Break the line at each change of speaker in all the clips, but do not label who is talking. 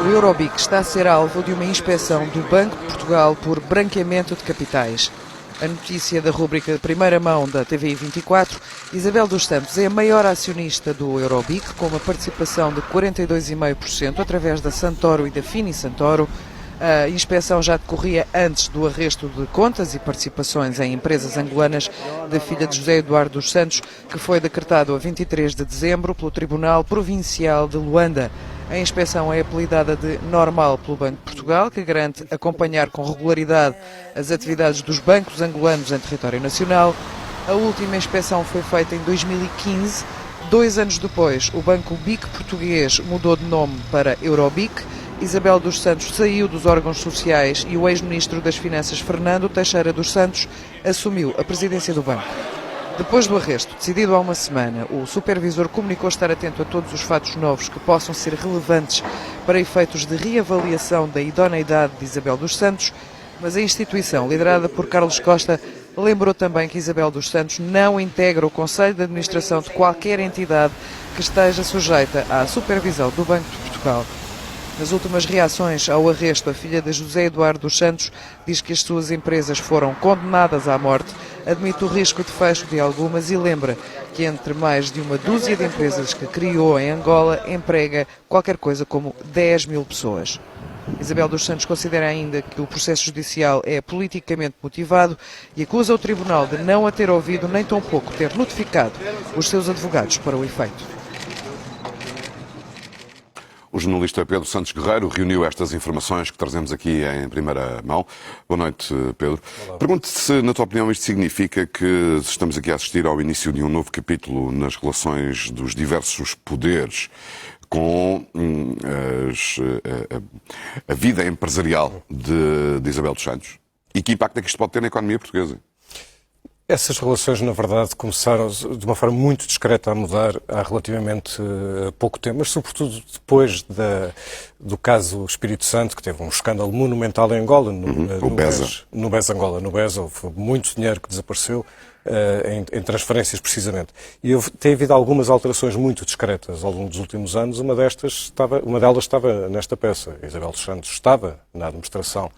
O Eurobic está a ser alvo de uma inspeção do Banco de Portugal por branqueamento de capitais. A notícia da rúbrica de primeira mão da TVI 24, Isabel dos Santos é a maior acionista do Eurobic, com uma participação de 42,5% através da Santoro e da Fini Santoro. A inspeção já decorria antes do arresto de contas e participações em empresas angolanas da filha de José Eduardo dos Santos, que foi decretado a 23 de dezembro pelo Tribunal Provincial de Luanda. A inspeção é apelidada de normal pelo Banco de Portugal, que garante acompanhar com regularidade as atividades dos bancos angolanos em território nacional. A última inspeção foi feita em 2015. 2 anos depois, o Banco BIC português mudou de nome para Eurobic. Isabel dos Santos saiu dos órgãos sociais e o ex-ministro das Finanças, Fernando Teixeira dos Santos, assumiu a presidência do banco. Depois do arresto, decidido há uma semana, o supervisor comunicou estar atento a todos os fatos novos que possam ser relevantes para efeitos de reavaliação da idoneidade de Isabel dos Santos, mas a instituição, liderada por Carlos Costa, lembrou também que Isabel dos Santos não integra o Conselho de Administração de qualquer entidade que esteja sujeita à supervisão do Banco de Portugal. Nas últimas reações ao arresto, a filha de José Eduardo dos Santos diz que as suas empresas foram condenadas à morte, admite o risco de fecho de algumas e lembra que entre mais de uma dúzia de empresas que criou em Angola, emprega qualquer coisa como 10 mil pessoas. Isabel dos Santos considera ainda que o processo judicial é politicamente motivado e acusa o Tribunal de não a ter ouvido nem tampouco ter notificado os seus advogados para o efeito.
O jornalista Pedro Santos Guerreiro reuniu estas informações que trazemos aqui em primeira mão. Boa noite, Pedro. Pergunto-te se, na tua opinião, isto significa que estamos aqui a assistir ao início de um novo capítulo nas relações dos diversos poderes com a vida empresarial de Isabel dos Santos. E que impacto é que isto pode ter na economia portuguesa?
Essas relações, na verdade, começaram de uma forma muito discreta a mudar há relativamente pouco tempo, mas sobretudo depois do caso Espírito Santo, que teve um escândalo monumental em Angola, no BES Angola. No BES houve muito dinheiro que desapareceu em transferências, precisamente. E tem havido algumas alterações muito discretas ao longo dos últimos anos. Uma delas estava nesta peça. Isabel dos Santos estava na administração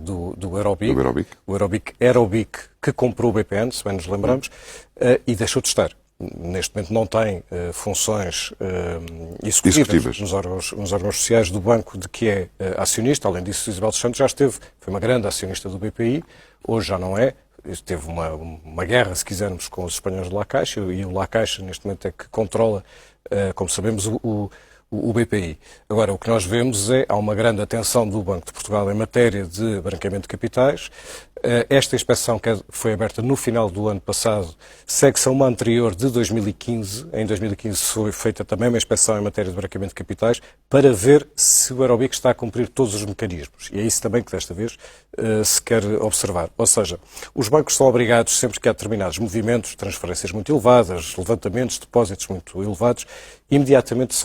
do Eurobic. O Eurobic era o BIC que comprou o BPN, se bem nos lembramos, e deixou de estar. Neste momento não tem funções executivas nos órgãos sociais do banco de que é acionista. Além disso, Isabel dos Santos já foi uma grande acionista do BPI, hoje já não é. Teve uma guerra, se quisermos, com os espanhóis de La Caixa, e o La Caixa neste momento é que controla, como sabemos, o BPI. Agora, o que nós vemos há uma grande atenção do Banco de Portugal em matéria de branqueamento de capitais. Esta inspeção, que foi aberta no final do ano passado, segue-se a uma anterior de 2015. Em 2015 foi feita também uma inspeção em matéria de branqueamento de capitais para ver se o Eurobic está a cumprir todos os mecanismos. E é isso também que desta vez se quer observar. Ou seja, os bancos são obrigados, sempre que há determinados movimentos, transferências muito elevadas, levantamentos, depósitos muito elevados, imediatamente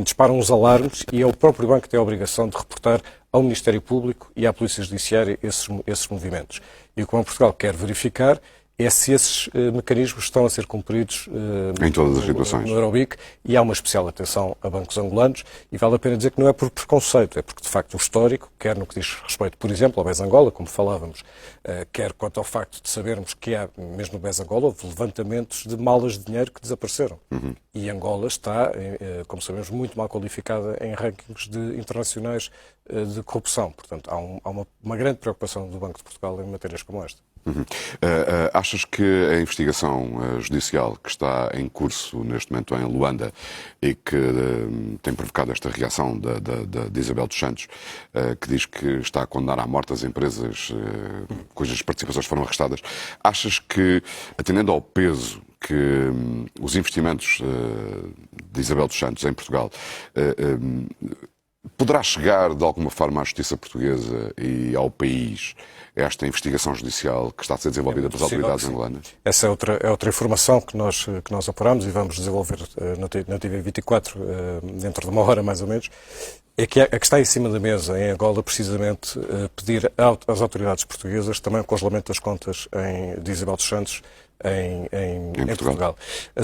disparam os alarmes e é o próprio banco que tem a obrigação de reportar ao Ministério Público e à Polícia Judiciária esses movimentos. E o que o Banco de Portugal quer verificar é se esses mecanismos estão a ser cumpridos
em todas as situações
no Eurobic, e há uma especial atenção a bancos angolanos, e vale a pena dizer que não é por preconceito, é porque de facto o histórico, quer no que diz respeito, por exemplo, ao BES Angola, como falávamos, quer quanto ao facto de sabermos que há, mesmo no BES Angola, houve levantamentos de malas de dinheiro que desapareceram. E Angola está, como sabemos, muito mal qualificada em rankings internacionais de corrupção. Portanto, há uma grande preocupação do Banco de Portugal em matérias como esta.
Achas que a investigação judicial que está em curso neste momento em Luanda e que tem provocado esta reação de Isabel dos Santos, que diz que está a condenar à morte as empresas cujas participações foram arrestadas, achas que, atendendo ao peso que os investimentos de Isabel dos Santos em Portugal poderá chegar de alguma forma à justiça portuguesa e ao país esta investigação judicial que está a ser desenvolvida pelas autoridades angolanas?
Essa é outra informação que nós apuramos e vamos desenvolver na TV24 dentro de uma hora mais ou menos. É que a que está em cima da mesa em Angola, precisamente, pedir às autoridades portuguesas também o congelamento das contas de Isabel dos Santos em Portugal. A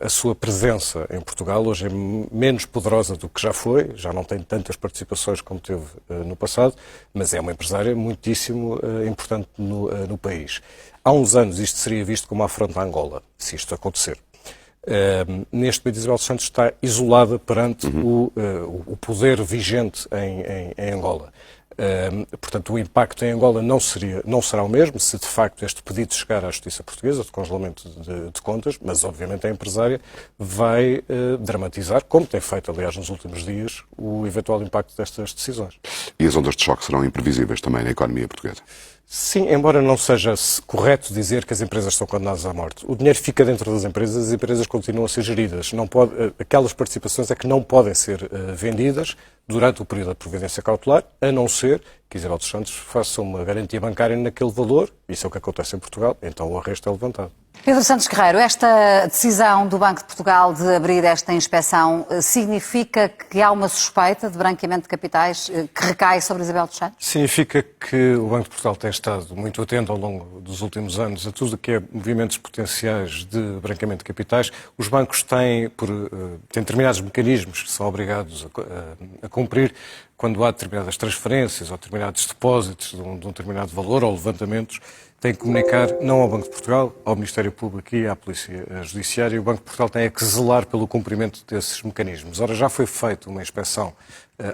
sua presença em Portugal hoje é menos poderosa do que já foi, já não tem tantas participações como teve no passado, mas é uma empresária muitíssimo importante no país. Há uns anos isto seria visto como uma afronta à Angola, se isto acontecer. Neste momento, Isabel dos Santos está isolada perante o poder vigente em Angola. Portanto, o impacto em Angola não será o mesmo se de facto este pedido chegar à Justiça Portuguesa de congelamento de contas, mas obviamente a empresária vai dramatizar, como tem feito aliás nos últimos dias, o eventual impacto destas decisões.
E as ondas de choque serão imprevisíveis também na economia portuguesa?
Sim, embora não seja correto dizer que as empresas estão condenadas à morte. O dinheiro fica dentro das empresas, as empresas continuam a ser geridas. Aquelas participações é que não podem ser vendidas durante o período da providência cautelar, a não ser que Isabel dos Santos faça uma garantia bancária naquele valor, isso é o que acontece em Portugal, então o arresto é levantado.
Pedro Santos Guerreiro, esta decisão do Banco de Portugal de abrir esta inspeção significa que há uma suspeita de branqueamento de capitais que recai sobre Isabel dos Santos?
Significa que o Banco de Portugal tem estado muito atento ao longo dos últimos anos a tudo o que é movimentos potenciais de branqueamento de capitais. Os bancos têm determinados mecanismos que são obrigados a cumprir quando há determinadas transferências ou determinados depósitos de um determinado valor ou levantamentos. Tem que comunicar não ao Banco de Portugal, ao Ministério Público e à Polícia Judiciária. E o Banco de Portugal tem que zelar pelo cumprimento desses mecanismos. Ora, já foi feita uma inspeção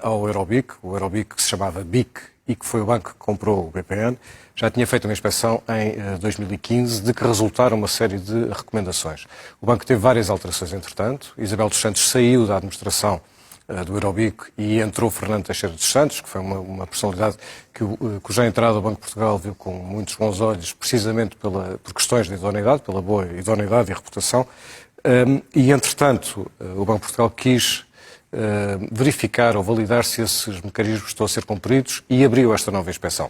ao Eurobic, o Eurobic que se chamava BIC e que foi o banco que comprou o BPN, já tinha feito uma inspeção em 2015, de que resultaram uma série de recomendações. O banco teve várias alterações, entretanto. Isabel dos Santos saiu da administração do Eurobic e entrou Fernando Teixeira dos Santos, que foi uma personalidade cuja entrada ao Banco de Portugal viu com muitos bons olhos, precisamente por questões de idoneidade, pela boa idoneidade e reputação. E, entretanto, o Banco de Portugal quis verificar ou validar se esses mecanismos estão a ser cumpridos e abriu esta nova inspeção.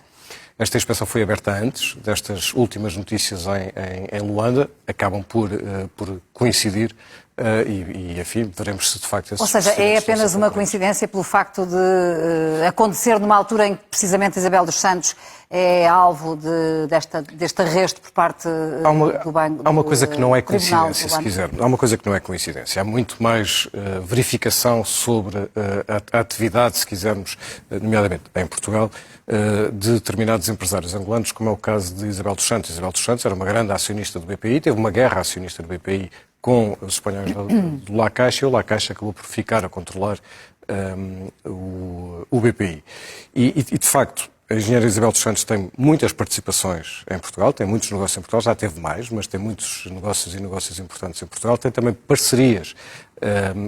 Esta inspeção foi aberta antes destas últimas notícias em Luanda, acabam por coincidir enfim, veremos se de facto...
Ou seja, é apenas uma coincidência pelo facto de acontecer numa altura em que precisamente Isabel dos Santos é alvo deste arresto por parte do Banco.
Há uma coisa que não é coincidência, se quiser. Há uma coisa que não é coincidência. Há muito mais verificação sobre a atividade, se quisermos, nomeadamente em Portugal, de determinados empresários angolanos, como é o caso de Isabel dos Santos. Isabel dos Santos era uma grande acionista do BPI, teve uma guerra acionista do BPI com os espanhóis do La Caixa, e o La Caixa acabou por ficar a controlar o BPI. E, de facto, a engenheira Isabel dos Santos tem muitas participações em Portugal, tem muitos negócios em Portugal, já teve mais, mas tem muitos negócios importantes em Portugal, tem também parcerias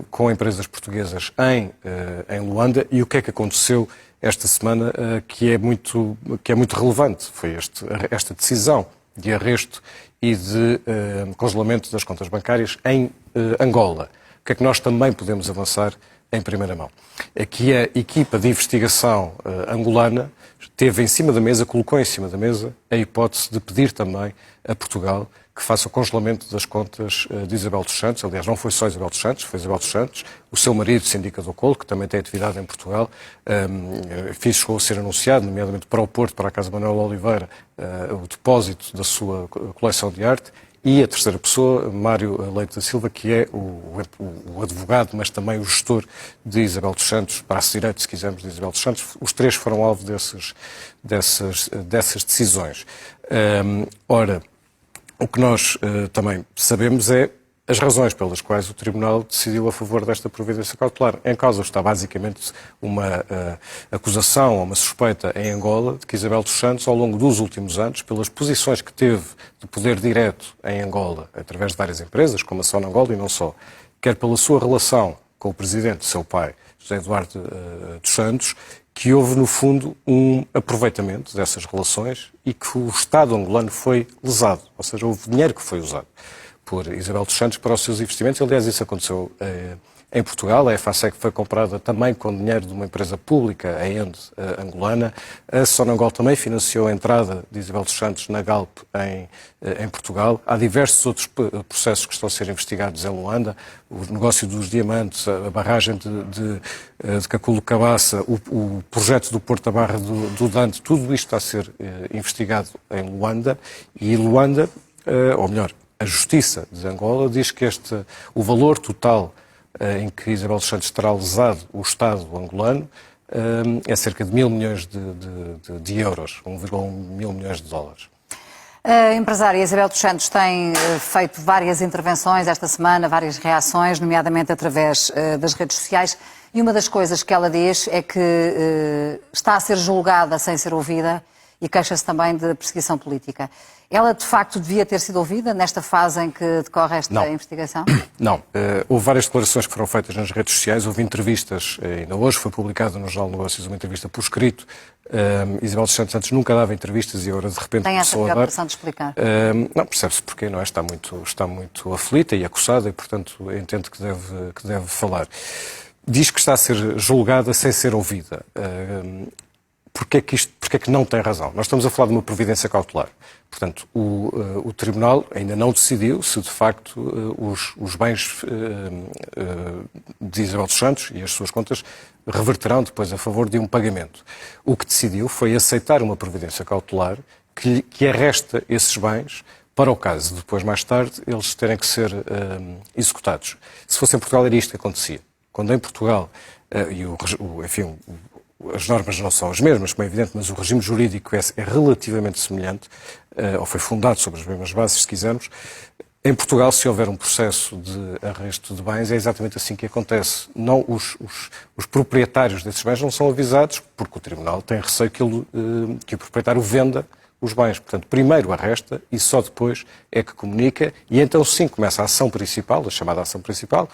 com empresas portuguesas em Luanda, e o que é que aconteceu esta semana que é muito relevante? Foi esta decisão de arresto e de congelamento das contas bancárias em Angola. O que é que nós também podemos avançar em primeira mão? É que a equipa de investigação angolana teve em cima da mesa, colocou em cima da mesa a hipótese de pedir também a Portugal que faça o congelamento das contas de Isabel dos Santos. Aliás, não foi só Isabel dos Santos, foi Isabel dos Santos, o seu marido, Sindica do Colo, que também tem atividade em Portugal, chegou a ser anunciado, nomeadamente para o Porto, para a Casa Manuel Oliveira, o depósito da sua coleção de arte, e a terceira pessoa, Mário Leite da Silva, que é o advogado, mas também o gestor de Isabel dos Santos, braço direito, se quisermos, de Isabel dos Santos. Os três foram alvo dessas decisões. Ora, o que nós também sabemos é as razões pelas quais o Tribunal decidiu a favor desta providência cautelar. Em causa está basicamente uma acusação ou uma suspeita em Angola de que Isabel dos Santos, ao longo dos últimos anos, pelas posições que teve de poder direto em Angola, através de várias empresas, como a Sonangol e não só, quer pela sua relação com o presidente, seu pai, José Eduardo dos Santos, que houve, no fundo, um aproveitamento dessas relações e que o Estado angolano foi lesado. Ou seja, houve dinheiro que foi usado por Isabel dos Santos para os seus investimentos. Aliás, isso aconteceu em Portugal. A EFASEC foi comprada também com dinheiro de uma empresa pública, a ENDE angolana. A Sonangol também financiou a entrada de Isabel dos Santos na Galp em Portugal. Há diversos outros processos que estão a ser investigados em Luanda. O negócio dos diamantes, a barragem de Caculo Cabaça, o projeto do Porto da Barra do Dante, tudo isto está a ser investigado em Luanda. E Luanda ou melhor, a Justiça de Angola diz que o valor total em que Isabel dos Santos terá lesado o Estado angolano é cerca de 1.000 milhões de euros, 1,1 mil milhões de dólares.
A empresária Isabel dos Santos tem feito várias intervenções esta semana, várias reações, nomeadamente através das redes sociais, e uma das coisas que ela diz é que está a ser julgada sem ser ouvida e queixa-se também de perseguição política. Ela, de facto, devia ter sido ouvida nesta fase em que decorre esta investigação?
Não. Houve várias declarações que foram feitas nas redes sociais, houve entrevistas, ainda hoje foi publicada no Jornal de Negócios uma entrevista por escrito. Isabel dos Santos antes nunca dava entrevistas e agora de repente
tem essa
começou a dar.
preocupação de explicar?
Não, percebe-se porquê, não é? Está muito aflita e acusada e, portanto, entende que deve falar. Diz que está a ser julgada sem ser ouvida. Porquê é que não tem razão? Nós estamos a falar de uma providência cautelar. Portanto, o Tribunal ainda não decidiu se, de facto, os bens de Isabel dos Santos e as suas contas reverterão depois a favor de um pagamento. O que decidiu foi aceitar uma providência cautelar que arresta esses bens para o caso de depois, mais tarde, eles terem que ser executados. Se fosse em Portugal, era isto que acontecia. Quando em Portugal, as normas não são as mesmas, como é evidente, mas o regime jurídico é relativamente semelhante, ou foi fundado sobre as mesmas bases, se quisermos. Em Portugal, se houver um processo de arresto de bens, é exatamente assim que acontece. Não, os proprietários desses bens não são avisados, porque o Tribunal tem receio que o proprietário venda os bens. Portanto, primeiro arresta e só depois é que comunica, e então sim começa a ação principal, a chamada ação principal,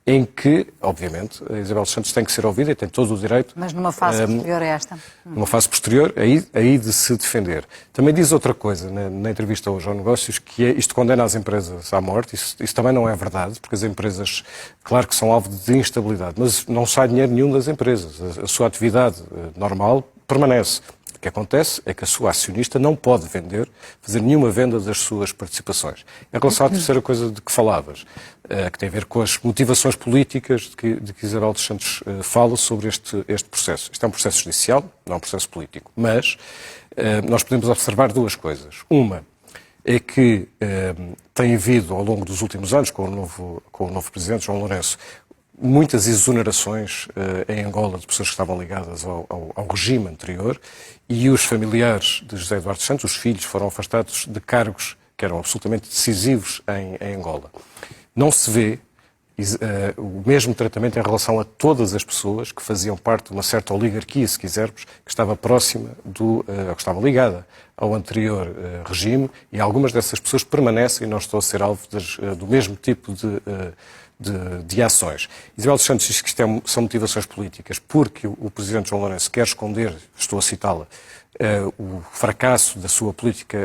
em que, obviamente, a Isabel dos Santos tem que ser ouvida e tem todo o direito...
Mas numa fase posterior a esta?
Numa fase posterior, aí de se defender. Também diz outra coisa, na entrevista hoje ao Negócios, que isto condena as empresas à morte. Isso também não é verdade, porque as empresas, claro que são alvo de instabilidade, mas não sai dinheiro nenhum das empresas. A sua atividade normal permanece. O que acontece é que a sua acionista não pode fazer nenhuma venda das suas participações. Em relação à terceira coisa de que falavas, que tem a ver com as motivações políticas de que Isabel dos Santos fala sobre este processo. Isto é um processo judicial, não é um processo político. Mas nós podemos observar duas coisas. Uma é que tem havido, ao longo dos últimos anos, com o novo presidente, João Lourenço, muitas exonerações em Angola de pessoas que estavam ligadas ao regime anterior, e os familiares de José Eduardo Santos, os filhos, foram afastados de cargos que eram absolutamente decisivos em Angola. Não se vê o mesmo tratamento em relação a todas as pessoas que faziam parte de uma certa oligarquia, se quisermos, que estava próxima que estava ligada ao anterior regime, e algumas dessas pessoas permanecem e não estão a ser alvo do mesmo tipo de ações. Isabel dos Santos diz que isto são motivações políticas porque o Presidente João Lourenço quer esconder, estou a citá-la, o fracasso da sua política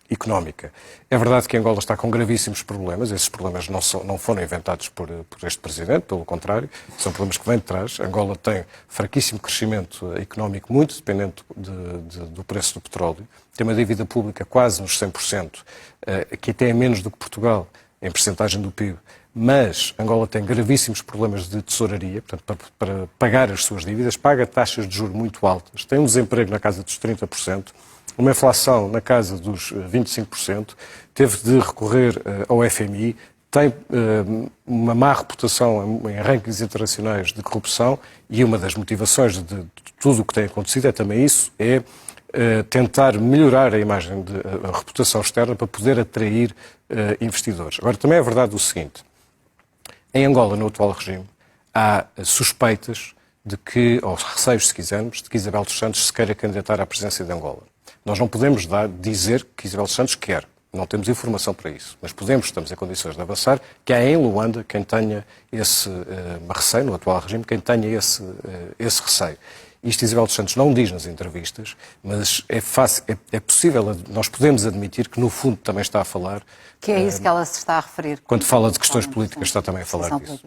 económica. É verdade que Angola está com gravíssimos problemas, esses problemas não foram inventados por este Presidente, pelo contrário, são problemas que vêm de trás. Angola tem fraquíssimo crescimento económico, muito dependente do preço do petróleo, tem uma dívida pública quase nos 100%, que até é menos do que Portugal, em percentagem do PIB, mas Angola tem gravíssimos problemas de tesouraria, portanto, para pagar as suas dívidas, paga taxas de juros muito altas, tem um desemprego na casa dos 30%, uma inflação na casa dos 25%, teve de recorrer ao FMI, tem uma má reputação em rankings internacionais de corrupção, e uma das motivações de tudo o que tem acontecido é também isso, é tentar melhorar a imagem, a reputação externa para poder atrair investidores. Agora, também é verdade o seguinte: em Angola, no atual regime, há suspeitas ou receios, se quisermos, de que Isabel dos Santos se queira candidatar à presidência de Angola. Nós não podemos dizer que Isabel dos Santos quer, não temos informação para isso, mas estamos em condições de avançar, que há em Luanda quem tenha esse receio, no atual regime, quem tenha esse receio. Isto Isabel dos Santos não diz nas entrevistas, mas é possível, nós podemos admitir que no fundo também está a falar...
Que é isso que ela se está a referir.
Quando fala de questões políticas está também a falar disso.